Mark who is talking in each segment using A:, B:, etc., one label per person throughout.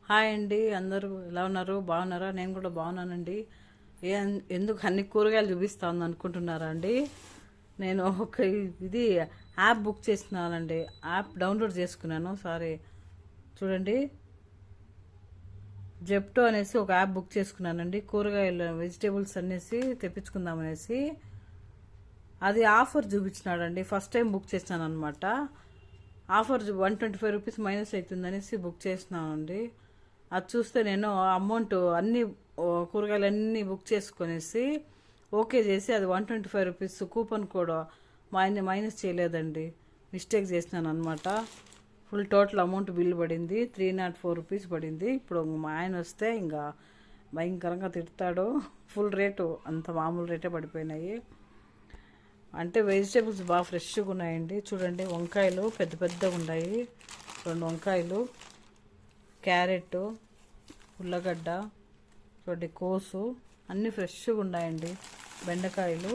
A: Hi అండి, అందరూ ఎలా ఉన్నారు? బాగున్నారా? నేను కూడా బాగున్నానండి. ఎందుకు అన్ని కూరగాయలు చూపిస్తాను అనుకుంటున్నారా అండి? నేను ఒక ఇది యాప్ బుక్ చేస్తున్నానండి. యాప్ డౌన్లోడ్ చేసుకున్నాను. సారీ, చూడండి, జెప్టో అనేసి ఒక యాప్ బుక్ చేసుకున్నానండి. కూరగాయలు వెజిటేబుల్స్ అనేసి తెప్పించుకుందాం అనేసి. అది ఆఫర్ చూపించినాడండి. ఫస్ట్ టైం బుక్ చేసినాను అనమాట. ఆఫర్ 125 రూపీస్ మైనస్ అవుతుంది అనేసి బుక్ చేసినానండి. అది చూస్తే నేను అమౌంట్ అన్ని కూరగాయలు అన్నీ బుక్ చేసుకునేసి ఓకే చేసి అది 125 రూపీస్ కూపన్ కూడా మైనస్ చేయలేదండి. మిస్టేక్ చేసినాను అనమాట. ఫుల్ టోటల్ అమౌంట్ బిల్ పడింది 304 రూపీస్ పడింది. ఇప్పుడు మా ఆయన వస్తే ఇంకా భయంకరంగా తిడతాడు. ఫుల్ రేటు అంత మామూలు రేటే పడిపోయినాయి. అంటే వెజిటేబుల్స్ బాగా ఫ్రెష్గా ఉన్నాయండి. చూడండి, వంకాయలు పెద్ద పెద్దగా ఉన్నాయి. 2 వంకాయలు, క్యారెట్, ఉల్లగడ్డ, చూడండి, కోసు అన్నీ ఫ్రెష్గా ఉన్నాయండి. బెండకాయలు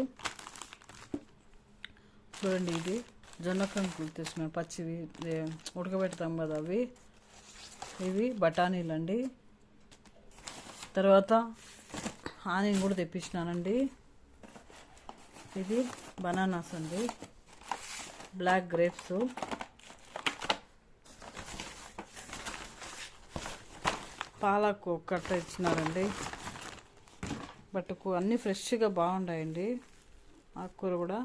A: చూడండి, ఇది జొన్న కంకులు తీసుకున్నాను, పచ్చివి ఉడకబెడతాం కదా అవి. ఇవి బఠానీలు అండి. తర్వాత ఆనియన్ కూడా తెప్పించినానండి. ఇది బనానాస్ అండి, బ్లాక్ గ్రేప్స్, పాలకు ఒక కట్ట ఇచ్చినారండి. బట్ అన్నీ ఫ్రెష్గా బాగున్నాయండి. ఆకుకూర కూడా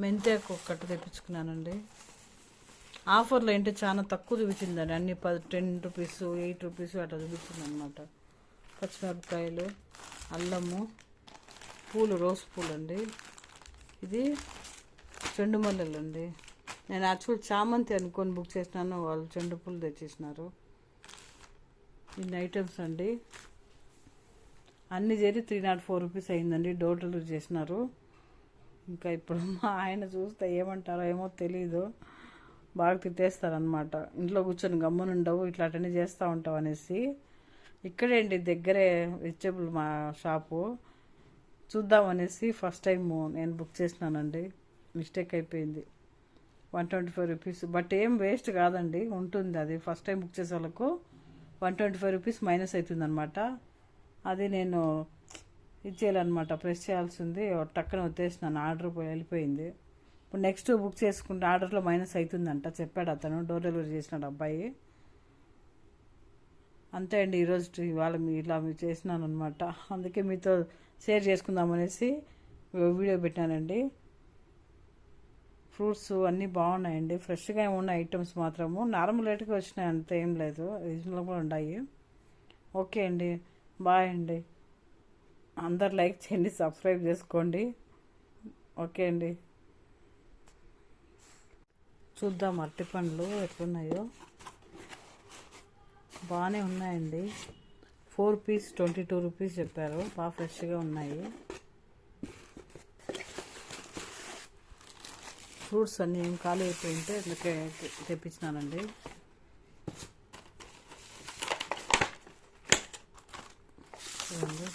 A: మెంతాకు ఒక కట్ట తెప్పించుకున్నానండి. ఆఫర్లో ఏంటి చాలా తక్కువ చూపించిందండి. అన్ని 10 రూపీస్ 8 రూపీస్ అట్లా చూపించింది అనమాట. పచ్చిమిరపకాయలు, అల్లము, పూలు, రోజ్ పూలు అండి. ఇది చెండు మల్లెలు అండి. నేను యాక్చువల్ చామంతి అనుకొని బుక్ చేసినాను, వాళ్ళు చెండు పూలు తెచ్చేసినారు. ఇన్ని ఐటమ్స్ అండి. అన్నీ చేరి 304 రూపీస్ అయిందండి. డోర్ డెలివరీ చేసినారు. ఇంకా ఇప్పుడు మా ఆయన చూస్తే ఏమంటారో ఏమో తెలీదు, బాగా తిట్టేస్తారనమాట. ఇంట్లో కూర్చొని గమ్మునుండవు, ఇట్లాంటివన్నీ చేస్తూ ఉంటావు అనేసి. ఇక్కడేంటి దగ్గరే వెజిటేబుల్ మా షాపు, చూద్దామనేసి ఫస్ట్ టైం నేను బుక్ చేసినానండి. మిస్టేక్ అయిపోయింది. 125 రూపీస్. బట్ ఏం వేస్ట్ కాదండి, ఉంటుంది. అది ఫస్ట్ టైం బుక్ చేసే వాళ్ళకు 125 రూపీస్ మైనస్ అవుతుంది అనమాట. అది నేను ఇచ్చేయాలన్నమాట, ప్రెస్ చేయాల్సింది. టక్కన వచ్చేసినాను, ఆర్డర్ వెళ్ళిపోయింది. ఇప్పుడు నెక్స్ట్ బుక్ చేసుకుంటే ఆర్డర్లో మైనస్ అవుతుందంట చెప్పాడు అతను, డోర్ డెలివరీ చేసినాడు అబ్బాయి. అంతే అండి, ఇవాళ ఇలా మీరు చేసినాను అనమాట. అందుకే మీతో షేర్ చేసుకుందామనేసి వీడియో పెట్టానండి. ఫ్రూట్స్ అన్నీ బాగున్నాయండి, ఫ్రెష్గా ఉన్న ఐటమ్స్ మాత్రము నార్మల్ రేటుకి వచ్చినాయి, అంత ఏం లేదు, రీజనబుల్గా ఉన్నాయి. ఓకే అండి, బాయ్ అండి. అందరు లైక్ చేయండి, సబ్స్క్రైబ్ చేసుకోండి. ఓకే అండి. చూద్దాం అరటి పండ్లు ఎట్లున్నాయో. బాగానే ఉన్నాయండి. 4 పీస్ 22 రూపీస్ చెప్పారు. బాగా ఫ్రెష్గా ఉన్నాయి. ఫ్రూట్స్ అన్నీ ఏం ఖాళీ అయిపోయింటే అందుకే తెప్పించినానండి. చూడండి,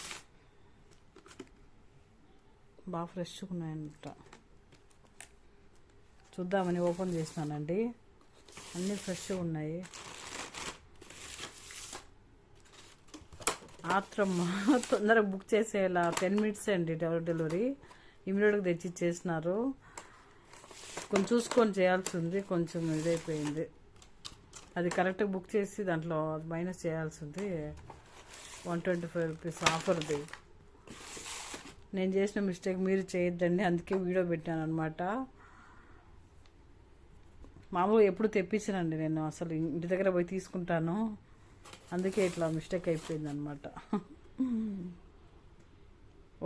A: బాగా ఫ్రెష్గా ఉన్నాయన్నమాట. చూద్దామని ఓపెన్ చేసినానండి. అన్నీ ఫ్రెష్గా ఉన్నాయి. ఆత్రం తొందరగా బుక్ చేసేలా 10 మినిట్స్ అండి డెలివరీ. ఇమీడియట్గా తెచ్చి ఇచ్చేసినారు. కొంచెం చూసుకొని చేయాల్సి ఉంది, కొంచెం ఇదైపోయింది. అది కరెక్ట్గా బుక్ చేసి దాంట్లో మైనస్ చేయాల్సింది. 125 రూపీస్ ఆఫర్ది. నేను చేసిన మిస్టేక్ మీరు చేయొద్దండి, అందుకే వీడియో పెట్టాను అనమాట. మామూలుగా ఎప్పుడు తెప్పించనండి నేను, అసలు ఇంటి దగ్గర పోయి తీసుకుంటాను. అందుకే ఇట్లా మిస్టేక్ అయిపోయింది అనమాట.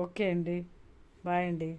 A: ఓకే అండి, బాయ్ అండి.